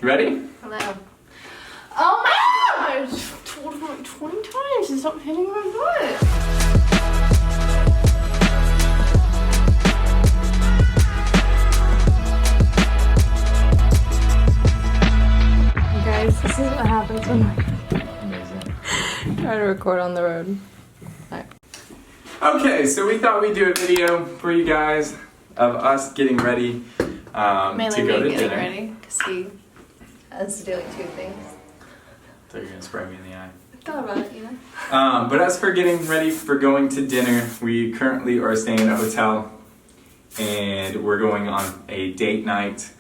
Ready? Hello. Oh my god! I've told him like 20 times to stop hitting my butt. Guys, this is what happens when I try to record on the road. Alright. Okay, so we thought we'd do a video for you guys of us getting ready Mainly to go to me getting dinner. ready, because he has to do like 2 things. So you're gonna spray me in the eye. I thought about it, you know? But as for getting ready for going to dinner, we currently are staying in a hotel and we're going on a date night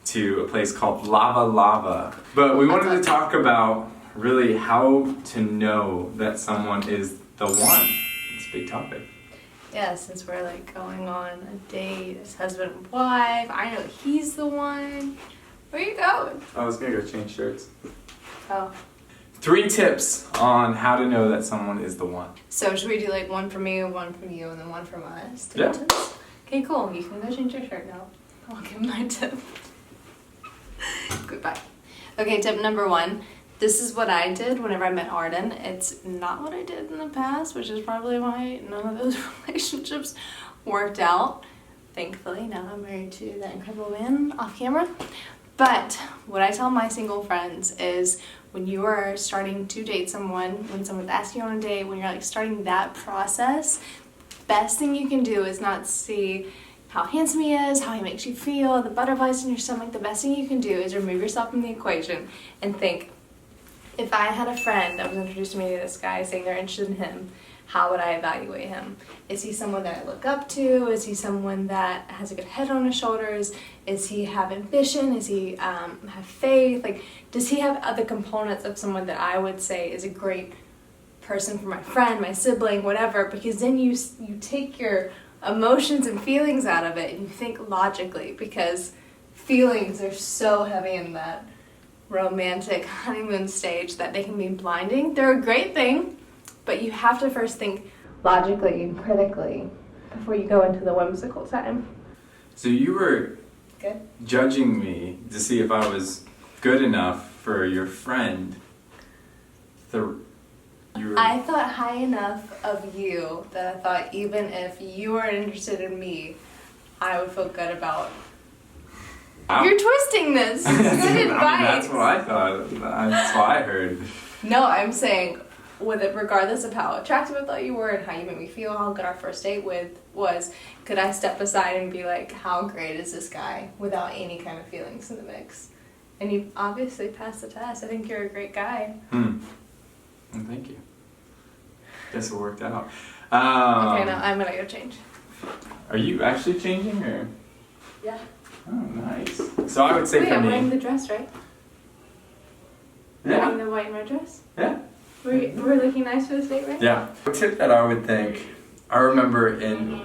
to a place called Lava Lava. But we wanted to talk about really how to know that someone is the one. It's a big topic. Yeah, since we're like going on a date as husband and wife, I know he's the one. Where are you going? I was gonna go change shirts. Oh. 3 tips on how to know that someone is the one. So should we do like one from you, one from you, and then one from us? Yeah. Tips? Okay, cool. You can go change your shirt now. I'll give my tip. Goodbye. Okay, tip number 1. This is what I did whenever I met Arden. It's not what I did in the past, which is probably why none of those relationships worked out. Thankfully, now I'm married to that incredible man off camera. But what I tell my single friends is when you are starting to date someone, when someone's asking you on a date, when you're like starting that process, best thing you can do is not see how handsome he is, how he makes you feel, the butterflies in your stomach. The best thing you can do is remove yourself from the equation and think, if I had a friend that was introduced to me to this guy saying they're interested in him, how would I evaluate him? Is he someone that I look up to? Is he someone that has a good head on his shoulders? Is he have ambition? Is he have faith? Like, does he have other components of someone that I would say is a great person for my friend, my sibling, whatever? Because then you take your emotions and feelings out of it and you think logically, because feelings are so heavy in that romantic honeymoon stage that they can be blinding. They're a great thing, but you have to first think logically and critically before you go into the whimsical time. So you were Good. judging me to see if I was good enough for your friend. I thought high enough of you that I thought even if you weren't interested in me, I would feel good about. You're twisting this. This is good advice. I mean, that's what I thought. That's what I heard. No, I'm saying, with it, regardless of how attractive I thought you were and how you made me feel, how good our first date was, could I step aside and be like, how great is this guy without any kind of feelings in the mix? And you obviously passed the test. I think you're a great guy. Well, thank you. Guess it worked out. Okay, now I'm gonna go change. Are you actually changing or? Yeah. Oh, nice. So I would say Wait, for I'm me. wearing the dress, right? Yeah. Wearing the white in my dress? Yeah. We're looking nice for this date, right? Yeah. A tip that I would think, I remember in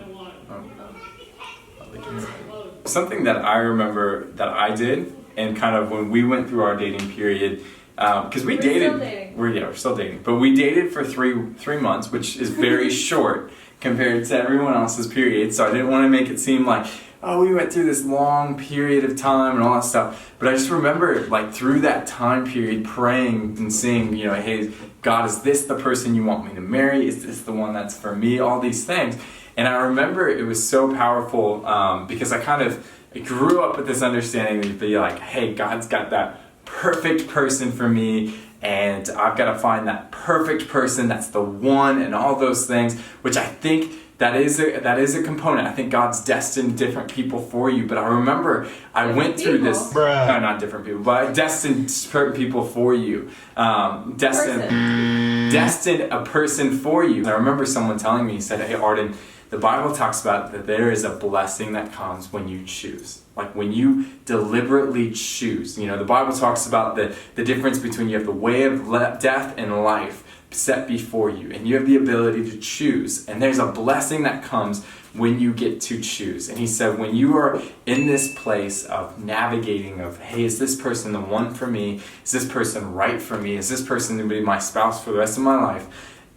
something that I remember that I did, and kind of when we went through our dating period, because we dated. Still dating. We're still dating, but we dated for three months, which is very short compared to everyone else's period. So I didn't want to make it seem like, oh, we went through this long period of time and all that stuff. But I just remember, like, through that time period, praying and saying, you know, hey, God, is this the person you want me to marry? Is this the one that's for me? All these things. And I remember it was so powerful because I grew up with this understanding that you'd be like, hey, God's got that perfect person for me, and I've got to find that perfect person that's the one, and all those things, which I think that is a component. I think God's destined different people for you. But I remember I went through this. No, not different people, but destined certain people for you. Destined a person for you. And I remember someone telling me, he said, hey, Arden, the Bible talks about that there is a blessing that comes when you choose. Like when you deliberately choose. You know, the Bible talks about the difference between you have the way of death and life set before you, and you have the ability to choose. And there's a blessing that comes when you get to choose. And he said, when you are in this place of navigating of, hey, is this person the one for me? Is this person right for me? Is this person going to be my spouse for the rest of my life?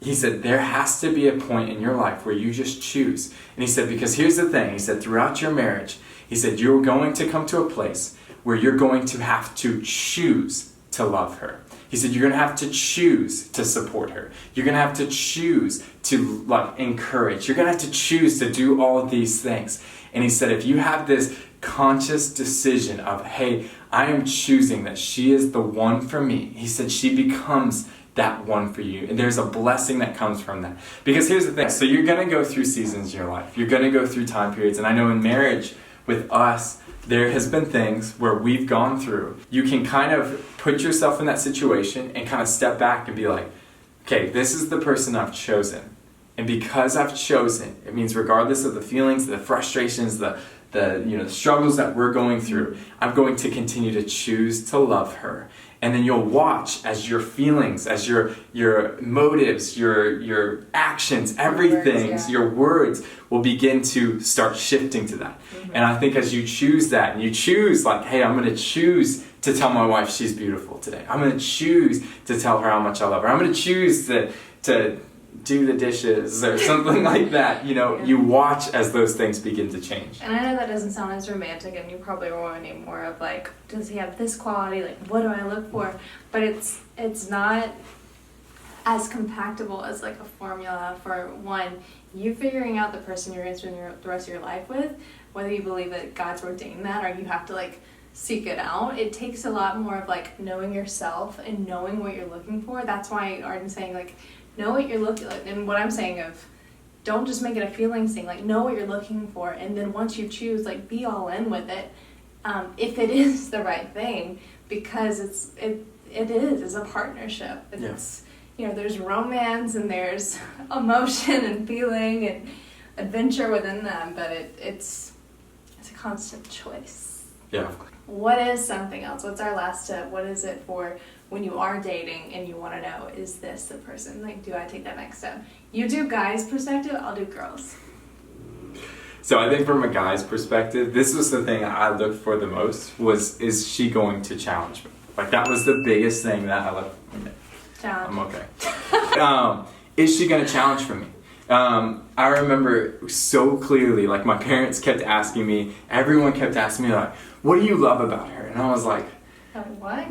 He said, there has to be a point in your life where you just choose. And he said, because here's the thing. He said, throughout your marriage, he said, you're going to come to a place where you're going to have to choose to love her. He said, you're going to have to choose to support her. You're going to have to choose to encourage. You're going to have to choose to do all of these things. And he said, if you have this conscious decision of, hey, I am choosing that she is the one for me. He said, she becomes that one for you. And there's a blessing that comes from that. Because here's the thing. So you're going to go through seasons in your life. You're going to go through time periods. And I know in marriage with us, there has been things where we've gone through. You can kind of put yourself in that situation and kind of step back and be like, okay, this is the person I've chosen. And because I've chosen, it means regardless of the feelings, the frustrations, the struggles that we're going through, I'm going to continue to choose to love her. And then you'll watch as your feelings, as your motives, your actions, everything, your words will begin to start shifting to that. Mm-hmm. And I think as you choose that, and you choose like, hey, I'm going to choose to tell my wife she's beautiful today. I'm going to choose to tell her how much I love her. I'm going to choose to do the dishes or something like that. You watch as those things begin to change. And I know that doesn't sound as romantic, and you probably are wanting more of like, does he have this quality? Like, what do I look for? But it's not as compactable as like a formula for one, you figuring out the person you're going to spend the rest of your life with, whether you believe that God's ordained that or you have to like seek it out. It takes a lot more of like knowing yourself and knowing what you're looking for. That's why Arden's saying like, know what you're looking like, and what I'm saying of, don't just make it a feelings thing. Like, know what you're looking for, and then once you choose, like, be all in with it. If it is the right thing, because it is a partnership. It's there's romance and there's emotion and feeling and adventure within them, but it's a constant choice. Yeah. What is something else? What's our last step? What is it for when you are dating and you want to know, is this the person? Like, do I take that next step? You do guys' perspective, I'll do girls. So I think from a guy's perspective, this was the thing I looked for the most, is she going to challenge me? Like, that was the biggest thing that I looked for. Challenge. I'm okay. Is she going to challenge for me? I remember so clearly, like, my parents kept asking me, everyone kept asking me, like, what do you love about her? And I was like, what?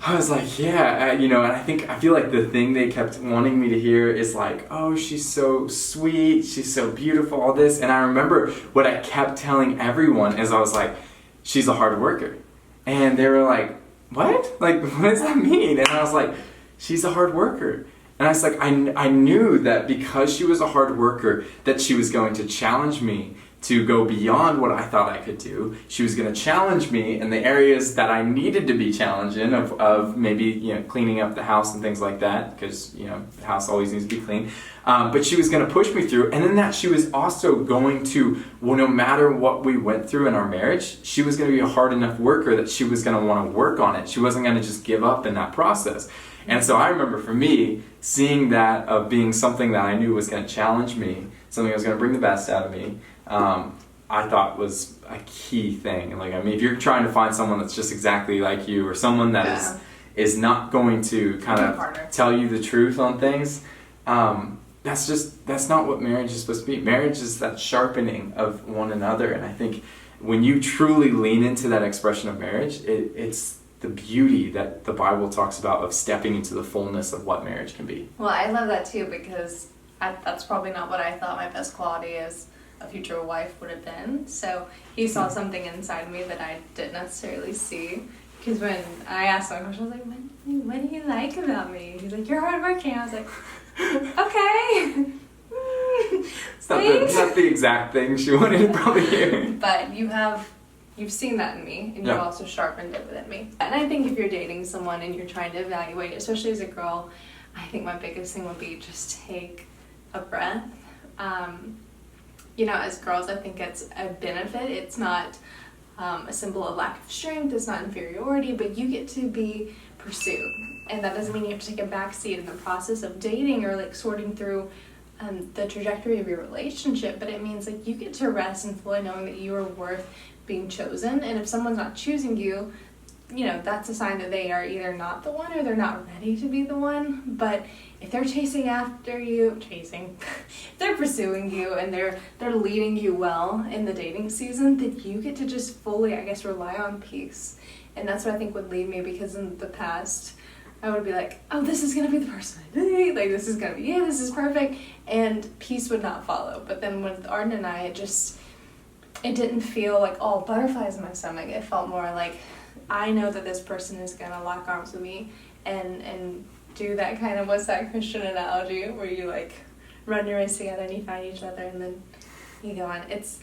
I was like, yeah, and I feel like the thing they kept wanting me to hear is like, oh, she's so sweet, she's so beautiful, all this. And I remember what I kept telling everyone is I was like, she's a hard worker. And they were like, what? Like, what does that mean? And I was like, she's a hard worker. And I was like, I knew that because she was a hard worker, that she was going to challenge me to go beyond what I thought I could do. She was going to challenge me in the areas that I needed to be challenged in, of maybe cleaning up the house and things like that, because the house always needs to be clean. But she was going to push me through, and then that she was also going to, no matter what we went through in our marriage, she was going to be a hard enough worker that she was going to want to work on it. She wasn't going to just give up in that process. And so I remember for me, seeing that of being something that I knew was going to challenge me, something that was going to bring the best out of me, I thought was a key thing. Like, if you're trying to find someone that's just exactly like you, or someone that is not going to kind of tell you the truth on things, that's not what marriage is supposed to be. Marriage is that sharpening of one another. And I think when you truly lean into that expression of marriage, it's the beauty that the Bible talks about of stepping into the fullness of what marriage can be. Well, I love that too, because that's probably not what I thought my best quality as a future wife would have been. So he saw something inside me that I didn't necessarily see. Because when I asked him a question, I was like, what do you like about me? He's like, you're hardworking. I was like, okay. It's not the exact thing she wanted to probably hear. But you've seen that in me, and you've also sharpened it within me. And I think if you're dating someone and you're trying to evaluate, especially as a girl, I think my biggest thing would be just take a breath. As girls, I think it's a benefit. It's not a symbol of lack of strength. It's not inferiority, but you get to be pursued. And that doesn't mean you have to take a back seat in the process of dating or like sorting through the trajectory of your relationship, but it means like you get to rest and flow knowing that you are worth being chosen. And if someone's not choosing you, you know, that's a sign that they are either not the one or they're not ready to be the one. But if they're chasing after you, if they're pursuing you and they're leading you well in the dating season, then you get to just fully, I guess, rely on peace. And that's what I think would lead me, because in the past, I would be like, oh, this is going to be the person I date. Like, this is going to be it. This is perfect. And peace would not follow. But then with Arden and I, it didn't feel like all butterflies in my stomach. It felt more like, I know that this person is going to lock arms with me and do that kind of, what's that Christian analogy where you like run your race together and you find each other and then you go on. It's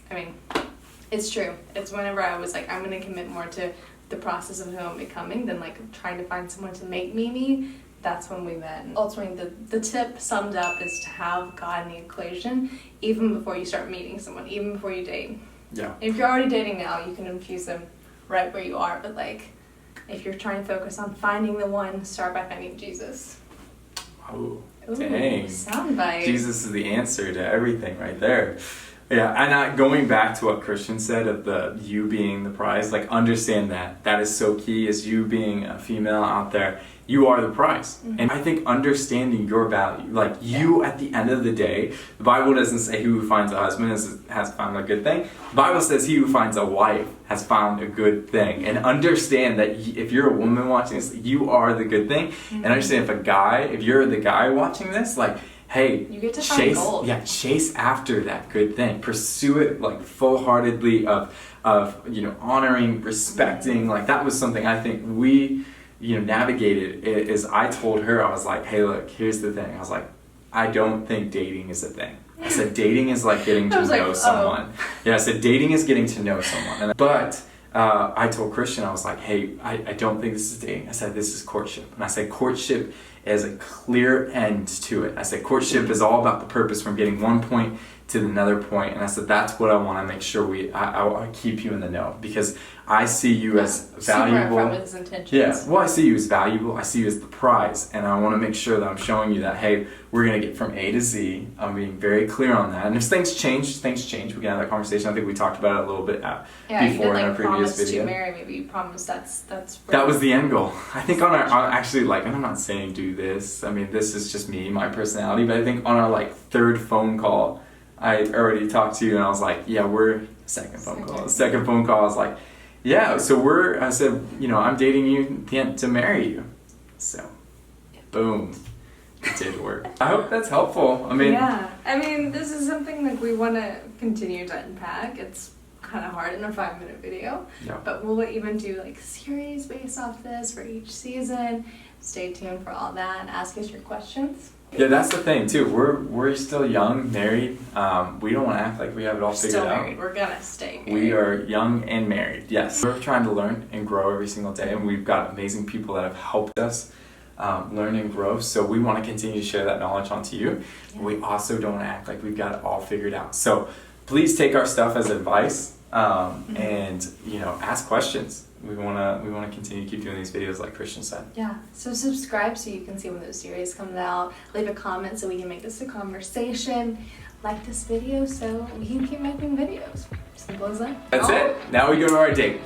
true. It's whenever I was like, I'm going to commit more to the process of who I'm becoming than like trying to find someone to make me. That's when we met. And ultimately, the tip summed up is to have God in the equation even before you start meeting someone, even before you date. Yeah. If you're already dating now, you can infuse them right where you are. But like, if you're trying to focus on finding the one, start by finding Jesus. Oh, Ooh, dang. Soundbite. Jesus is the answer to everything right there. Yeah, and going back to what Christian said of the you being the prize, like understand that is so key. Is you being a female out there, you are the prize. Mm-hmm. And I think understanding your value, like you at the end of the day, the Bible doesn't say he who finds a husband has found a good thing. The Bible says he who finds a wife has found a good thing. And understand that if you're a woman watching this, you are the good thing. Mm-hmm. And understand if you're the guy watching this, like, hey, you get to find gold. Yeah, chase after that good thing. Pursue it like full-heartedly of honoring, respecting. Like that was something I think we navigated. Is I told her, I was like, hey, look, here's the thing. I was like, I don't think dating is a thing. I said dating is like getting to know someone. Yeah, I said dating is getting to know someone. But I told Christian, I was like, hey, I don't think this is dating. I said this is courtship. And I said courtship is a clear end to it. I said courtship is all about the purpose from getting one point to another point. And I said that's what I want to make sure I keep you in the know, because I see you as valuable. Super upfront with his intentions. Yeah, well, I see you as valuable. I see you as the prize, and I want to make sure that I'm showing you that, hey, we're gonna get from A to Z. I'm being very clear on that. And if things change. We can have that conversation. I think we talked about it a little bit before in our previous video. To marry, maybe you promised that's. That was the end goal. I think on actually, like, and I'm not saying do this. I mean, this is just me, my personality. But I think on our like third phone call, I already talked to you, and I was like, yeah, we're second phone call. The second phone call, I was like, yeah. So I said, I'm dating you to marry you. So, boom. It did work. I hope that's helpful. This is something that we want to continue to unpack. It's kind of hard in a 5-minute video, but we'll even do like series based off this for each season. Stay tuned for all that and ask us your questions. Yeah, that's the thing too. We're still young, married. We don't want to act like we have it all figured out. Still married. We're gonna stay married. We are young and married. Yes, we're trying to learn and grow every single day, and we've got amazing people that have helped us learn and grow. So we want to continue to share that knowledge onto you. Yeah. We also don't want to act like we've got it all figured out. So please take our stuff as advice and ask questions. We want to continue to keep doing these videos like Christian said. Yeah. So subscribe so you can see when those series comes out. Leave a comment so we can make this a conversation. Like this video so we can keep making videos. Simple as that. That's it. Now we go to our date.